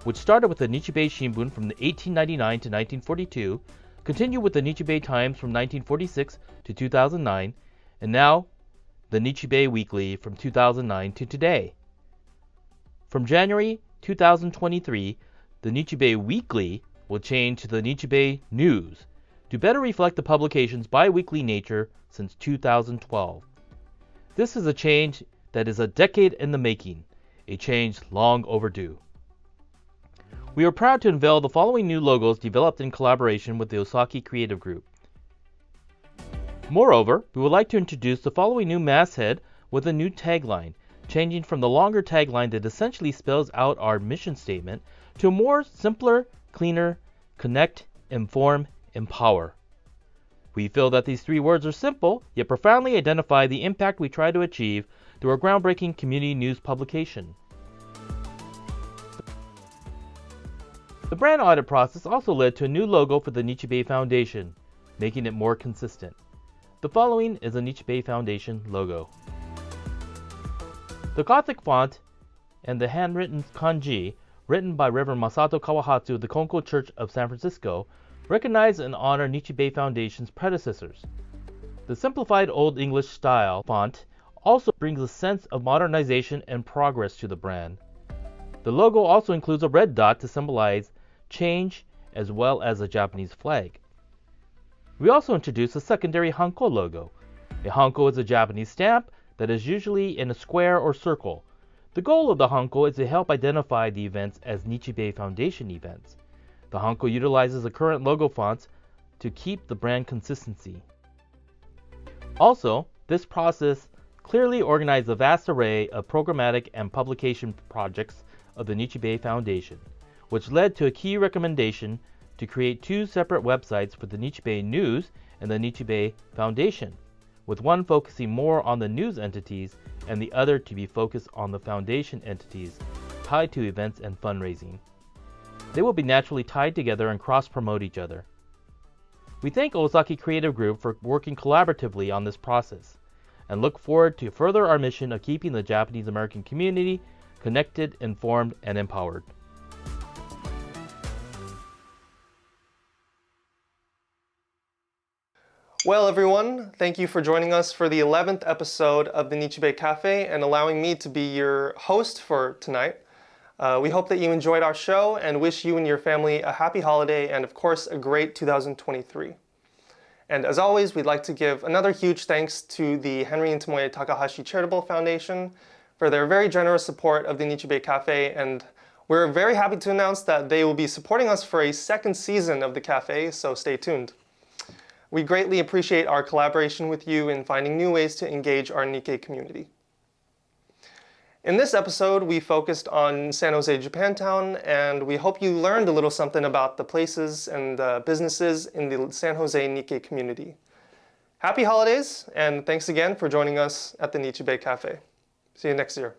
which started with the Nichi Bei Shimbun from 1899 to 1942, continued with the Nichi Bei Times from 1946 to 2009, and now the Nichi Bei Weekly from 2009 to today. From January 2023, the Nichi Bei Weekly will change to the Nichi Bei News to better reflect the publication's bi-weekly nature since 2012. This is a change that is a decade in the making, a change long overdue. We are proud to unveil the following new logos developed in collaboration with the Osaki Creative Group. Moreover, we would like to introduce the following new masthead with a new tagline, changing from the longer tagline that essentially spells out our mission statement to a more simpler, cleaner, connect, inform, empower. We feel that these three words are simple, yet profoundly identify the impact we try to achieve through our groundbreaking community news publication. The brand audit process also led to a new logo for the Nichi Bei Foundation, making it more consistent. The following is a Nichi Bei Foundation logo. The Gothic font and the handwritten kanji, written by Reverend Masato Kawahatsu of the Konko Church of San Francisco, recognize and honor Nichi Bei Foundation's predecessors. The simplified Old English style font also brings a sense of modernization and progress to the brand. The logo also includes a red dot to symbolize change as well as a Japanese flag. We also introduced a secondary hanko logo. A hanko is a Japanese stamp that is usually in a square or circle. The goal of the hanko is to help identify the events as Nichi Bei Foundation events. The hanko utilizes the current logo fonts to keep the brand consistency. Also, this process clearly organized a vast array of programmatic and publication projects of the Nichi Bei Foundation, which led to a key recommendation to create two separate websites for the Nichi Bei News and the Nichi Bei Foundation, with one focusing more on the news entities and the other to be focused on the foundation entities tied to events and fundraising. They will be naturally tied together and cross-promote each other. We thank Osaki Creative Group for working collaboratively on this process, and look forward to further our mission of keeping the Japanese American community connected, informed, and empowered. Well, everyone, thank you for joining us for the 11th episode of the Nichi Bei Cafe and allowing me to be your host for tonight. We hope that you enjoyed our show and wish you and your family a happy holiday and, of course, a great 2023. And as always, we'd like to give another huge thanks to the Henry and Tomoe Takahashi Charitable Foundation for their very generous support of the Nichi Bei Cafe, and we're very happy to announce that they will be supporting us for a second season of the cafe, so stay tuned. We greatly appreciate our collaboration with you in finding new ways to engage our Nikkei community. In this episode, we focused on San Jose Japantown, and we hope you learned a little something about the places and the businesses in the San Jose Nikkei community. Happy holidays, and thanks again for joining us at the Nichi Bei Cafe. See you next year.